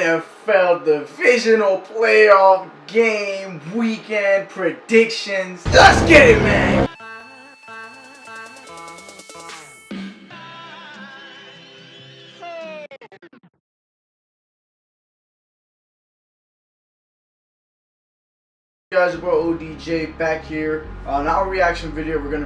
NFL Divisional Playoff Game Weekend predictions. Let's get it, man! Guys, your boy ODJ back here. Now a reaction video. We're gonna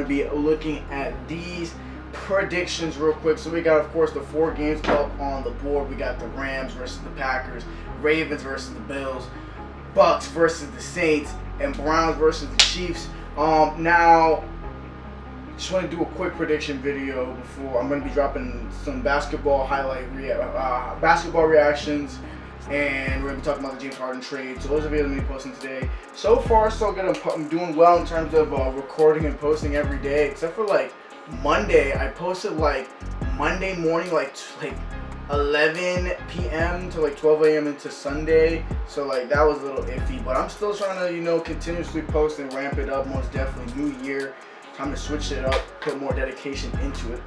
be looking at these predictions real quick. So we got, of course, the 4 games up on the board. We got the Rams versus the Packers, Ravens versus the Bills, Bucks versus the Saints, and Browns versus the Chiefs. Now, just want to do a quick prediction video before I'm going to be dropping some basketball basketball reactions. And we're going to be talking about the James Harden trade. So those are the videos I'm going to be posting today. So far, so good. I'm doing well in terms of recording and posting every day, except for like Monday. I posted like Monday morning, like 11 p.m. to like 12 a.m. into Sunday. So like that was a little iffy. But I'm still trying to, continuously post and ramp it up. Most definitely. New year. Time to switch it up. Put more dedication into it.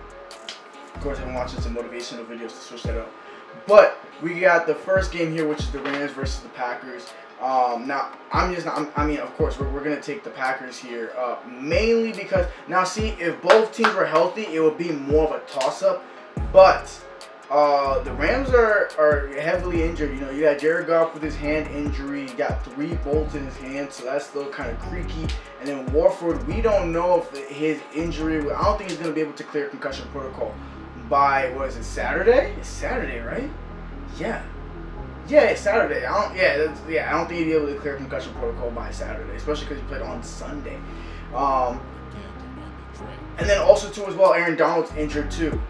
Of course, I've been watching some motivational videos to switch that up. But we got the first game here, which is the Rams versus the Packers. Now, of course, we're going to take the Packers here, mainly because, now see, if both teams were healthy, it would be more of a toss-up. But the Rams are heavily injured. You got Jared Goff with his hand injury. You got 3 bolts in his hand, so that's still kind of creaky. And then Warford, we don't know if his injury, I don't think he's going to be able to clear concussion protocol by, what is it, Saturday? It's Saturday, right? Yeah, it's Saturday. I don't think he'd be able to clear concussion protocol by Saturday, especially because he played on Sunday. And then also too as well, Aaron Donald's injured too.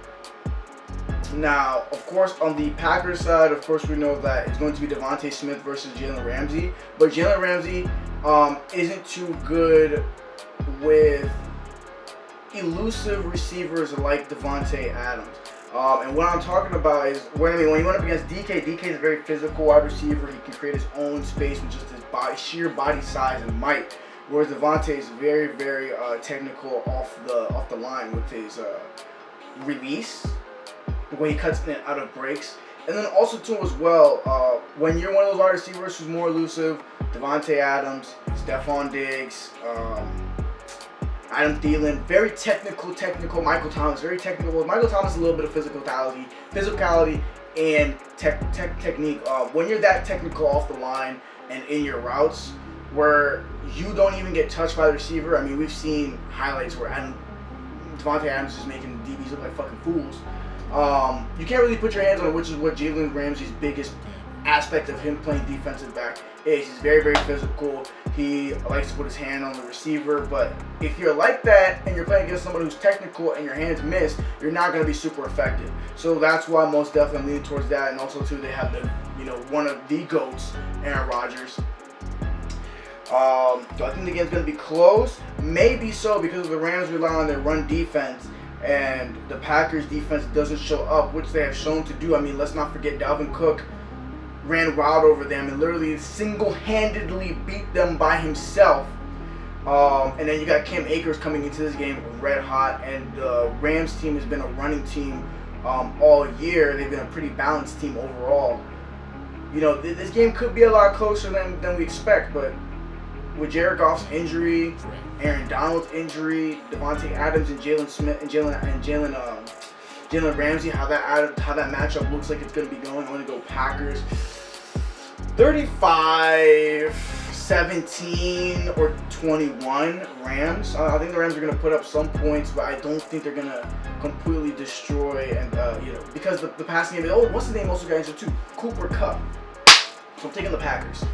Now, of course, on the Packers side, of course, we know that it's going to be Devontae Smith versus Jalen Ramsey. But Jalen Ramsey isn't too good with elusive receivers like Devontae Adams. And what I'm talking about is when he went up against DK is a very physical wide receiver. He can create his own space with just his sheer body size and might. Whereas Devontae is very, very technical off the line with his release, the way he cuts in and out of breaks. And then also too as well, when you're one of those wide receivers who's more elusive, Devontae Adams, Stephon Diggs, Adam Thielen, very technical. Michael Thomas, very technical. Michael Thomas, a little bit of physicality and technique. When you're that technical off the line and in your routes, where you don't even get touched by the receiver. I mean, we've seen highlights where Devontae Adams is making the DBs look like fucking fools. You can't really put your hands on it, which is what Jalen Ramsey's biggest aspect of him playing defensive back is. He's very, very physical. He likes to put his hand on the receiver, but if you're like that and you're playing against someone who's technical and your hands miss, you're not going to be super effective. So that's why most definitely I'm leaning towards that. And also too, they have the one of the GOATs, Aaron Rodgers. So I think the game's going to be close. Maybe so, because the Rams rely on their run defense and the Packers defense doesn't show up, which they have shown to do. I mean, let's not forget Dalvin Cook ran wild over them and literally single-handedly beat them by himself. And then you got Cam Akers coming into this game red hot, and the Rams team has been a running team all year. They've been a pretty balanced team overall. This game could be a lot closer than we expect, but with Jared Goff's injury, Aaron Donald's injury, Devontae Adams and Jalen Smith and Jalen Ramsey, how that matchup looks like it's going to be going. I'm going to go Packers 35-17 or 21 Rams. I think the Rams are going to put up some points, but I don't think they're going to completely destroy and because the passing game. What's his name also got injured too? Cooper Kupp. So I'm taking the Packers.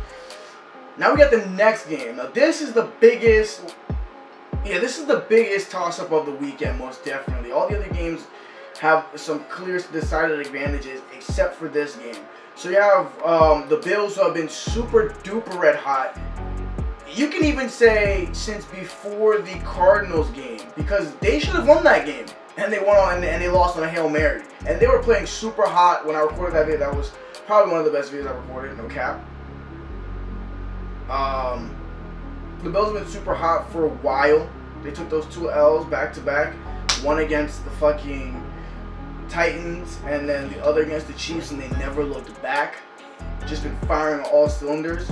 Now we got the next game. Now this is the biggest. This is the biggest toss-up of the weekend, most definitely. All the other games have some clear decided advantages except for this game. So you have the Bills, who have been super duper red hot. You can even say since before the Cardinals game, because they should have won that game, and they won and they lost on a Hail Mary. And they were playing super hot when I recorded that video. That was probably one of the best videos I recorded, no cap. The Bills have been super hot for a while. They took those 2 L's back to back. One against the fucking Titans, and then the other against the Chiefs, and they never looked back. Just been firing on all cylinders.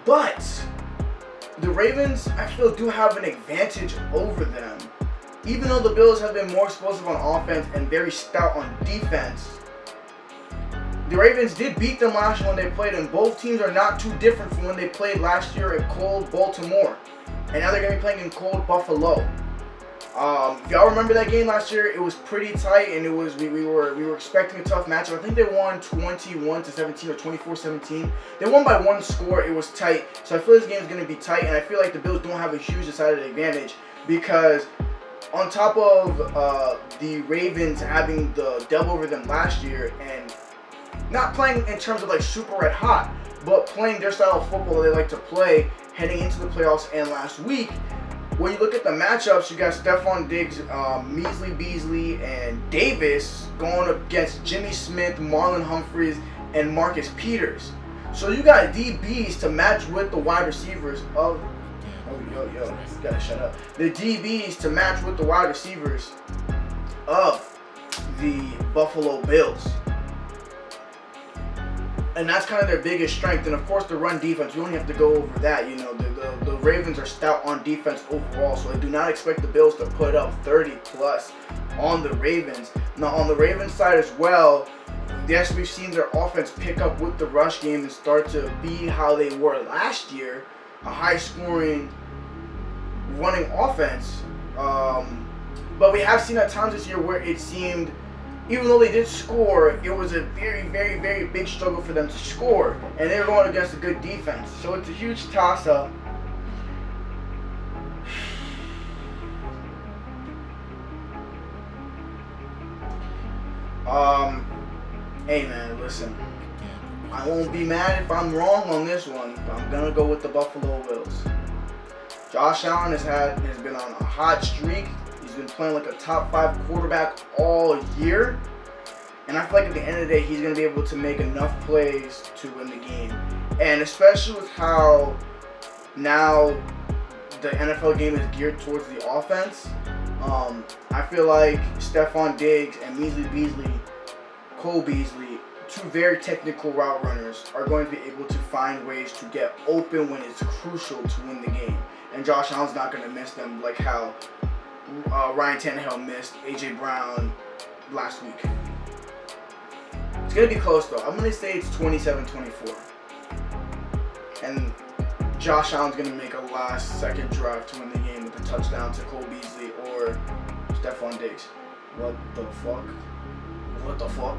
But the Ravens, I feel, do have an advantage over them. Even though the Bills have been more explosive on offense and very stout on defense, the Ravens did beat them last year when they played, and both teams are not too different from when they played last year at cold Baltimore. And now they're going to be playing in cold Buffalo. If y'all remember that game last year, it was pretty tight, and it was we were expecting a tough matchup. I think they won 21-17 or 24-17. They won by one score. It was tight, so I feel this game is going to be tight, and I feel like the Bills don't have a huge decided advantage because on top of the Ravens having the dub over them last year and not playing in terms of like super red hot, but playing their style of football that they like to play heading into the playoffs and last week. When you look at the matchups, you got Stephon Diggs, Measly Beasley, and Davis going up against Jimmy Smith, Marlon Humphreys, and Marcus Peters. So you got DBs to match with the wide receivers of... you gotta shut up. The DBs to match with the wide receivers of the Buffalo Bills. And that's kind of their biggest strength. And of course, the run defense, we only have to go over that. You know, the Ravens are stout on defense overall, so I do not expect the Bills to put up 30 plus on the Ravens. Now, on the Ravens side as well, yes, we've seen their offense pick up with the rush game and start to be how they were last year, a high-scoring running offense. But we have seen at times this year where it seemed, even though they did score, it was a very, very, very big struggle for them to score. And they were going against a good defense. So it's a huge toss-up. Hey man, listen. I won't be mad if I'm wrong on this one, but I'm gonna go with the Buffalo Bills. Josh Allen has been on a hot streak. He's been playing like a top 5 quarterback all year. And I feel like at the end of the day, he's going to be able to make enough plays to win the game. And especially with how now the NFL game is geared towards the offense, I feel like Stephon Diggs and Measly Beasley, Cole Beasley, two very technical route runners, are going to be able to find ways to get open when it's crucial to win the game. And Josh Allen's not going to miss them like how Ryan Tannehill missed A.J. Brown last week. It's going to be close, though. I'm going to say it's 27-24. And Josh Allen's going to make a last-second drive to win the game with a touchdown to Cole Beasley or Stephon Diggs. What the fuck? What the fuck?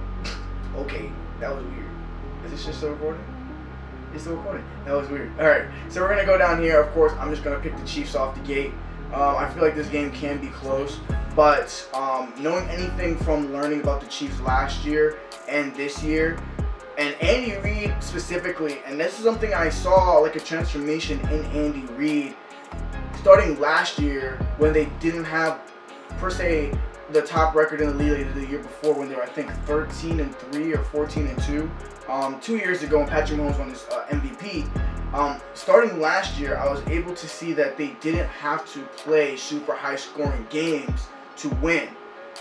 Okay, that was weird. Is this just still recording? It's still recording. That was weird. Alright, so we're going to go down here. Of course, I'm just going to pick the Chiefs off the gate. I feel like this game can be close, but knowing anything from learning about the Chiefs last year and this year, and Andy Reid specifically, and this is something I saw like a transformation in Andy Reid starting last year when they didn't have, per se, the top record in the league the year before when they were, I think, 13-3 or 14-2. 2 years ago when Patrick Mahomes won his MVP. Starting last year, I was able to see that they didn't have to play super high-scoring games to win.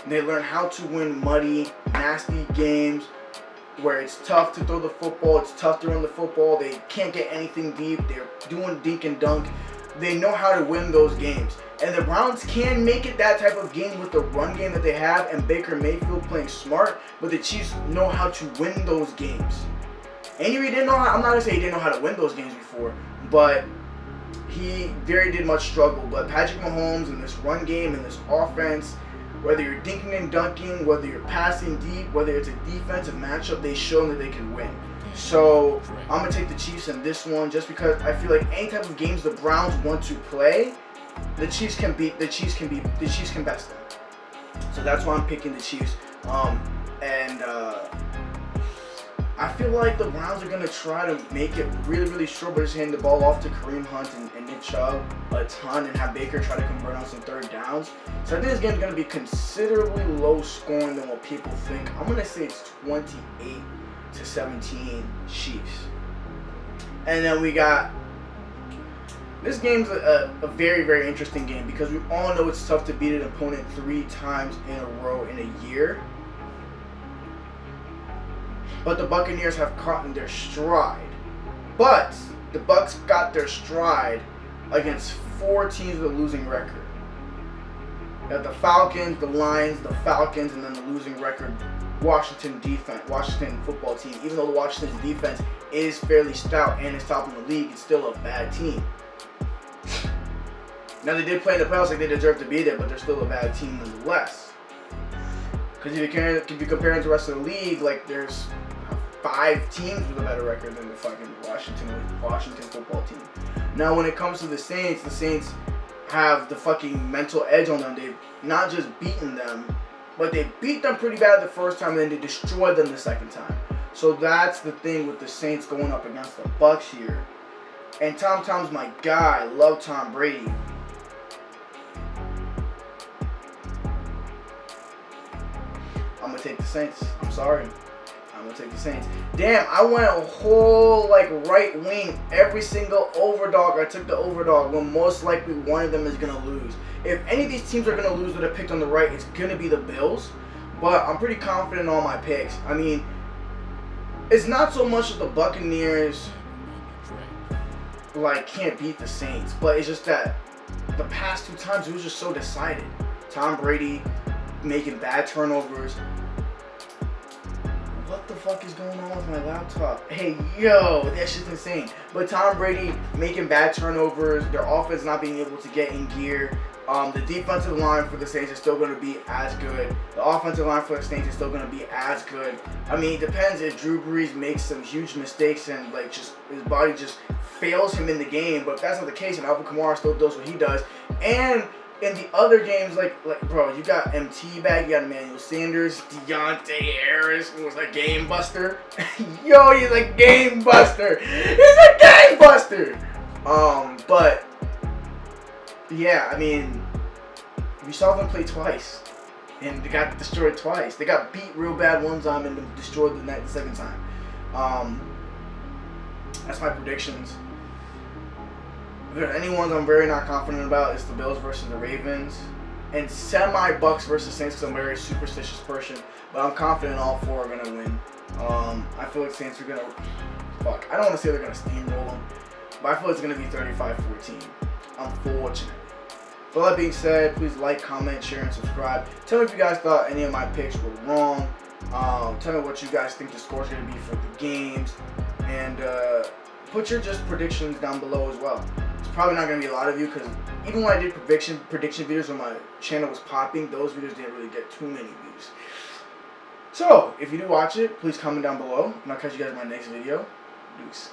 They learned how to win muddy, nasty games where it's tough to throw the football, it's tough to run the football, they can't get anything deep, they're doing dink and dunk. They know how to win those games. And the Browns can make it that type of game with the run game that they have and Baker Mayfield playing smart, but the Chiefs know how to win those games. Andy Reid didn't know how, I'm not going to say he didn't know how to win those games before, but he very did much struggle. But Patrick Mahomes and this run game and this offense, whether you're dinking and dunking, whether you're passing deep, whether it's a defensive matchup, they show that they can win. So I'm going to take the Chiefs in this one just because I feel like any type of games the Browns want to play, the Chiefs can best them. So that's why I'm picking the Chiefs. I feel like the Browns are going to try to make it really, really short, but just handing the ball off to Kareem Hunt and Nick Chubb a ton and have Baker try to convert on some third downs. So I think this game is going to be considerably low scoring than what people think. I'm going to say it's 28-17 Chiefs. And then we got, this game's a very, very interesting game because we all know it's tough to beat an opponent 3 times in a row in a year. but the Buccaneers have caught in their stride. But the Bucs got their stride against 4 teams with a losing record. You have the Falcons, the Lions, the Falcons, and then the losing record Washington football team. Even though the Washington's defense is fairly stout and is top in the league, it's still a bad team. Now they did play in the playoffs like they deserve to be there, but they're still a bad team nonetheless. Because if you compare it to the rest of the league, like there's 5 teams with a better record than the fucking Washington football team. Now when it comes to the Saints have the fucking mental edge on them. They've not just beaten them, but they beat them pretty bad the first time, and then they destroyed them the second time. So that's the thing with the Saints going up against the Bucs here. And Tom's my guy. I love Tom Brady. I'm gonna take the Saints. I'm sorry. I'm gonna take the Saints. Damn, I went a whole right wing, every single overdog. I took the overdog when most likely one of them is gonna lose. If any of these teams are gonna lose that I picked on the right, it's gonna be the Bills. But I'm pretty confident in all my picks. I mean, it's not so much that the Buccaneers can't beat the Saints, but it's just that the past 2 times it was just so decided. Tom Brady making bad turnovers. What the fuck is going on with my laptop? Hey, yo, that shit's insane. But Tom Brady making bad turnovers, their offense not being able to get in gear. The defensive line for the Saints is still going to be as good. The offensive line for the Saints is still going to be as good. I mean, it depends if Drew Brees makes some huge mistakes and just his body just fails him in the game. But if that's not the case, and Alvin Kamara still does what he does. And in the other games, bro, you got MT back, you got Emmanuel Sanders, Deontay Harris, who was a game buster. Yo, he's a game buster. He's a game buster. But yeah, I mean, we saw them play twice, and they got destroyed twice. They got beat real bad one time and then destroyed the second time. That's my predictions. If there's any ones I'm very not confident about, it's the Bills versus the Ravens. And semi-Bucks versus Saints, because I'm a very superstitious person. But I'm confident all 4 are going to win. I feel like Saints are going to... Fuck, I don't want to say they're going to steamroll them. But I feel it's going to be 35-14. Unfortunately. With all that being said, please like, comment, share, and subscribe. Tell me if you guys thought any of my picks were wrong. Tell me what you guys think the score is going to be for the games. And put your predictions down below as well. It's probably not going to be a lot of you, because even when I did prediction videos when my channel was popping, those videos didn't really get too many views. So, if you do watch it, please comment down below, and I'll catch you guys in my next video. Deuce.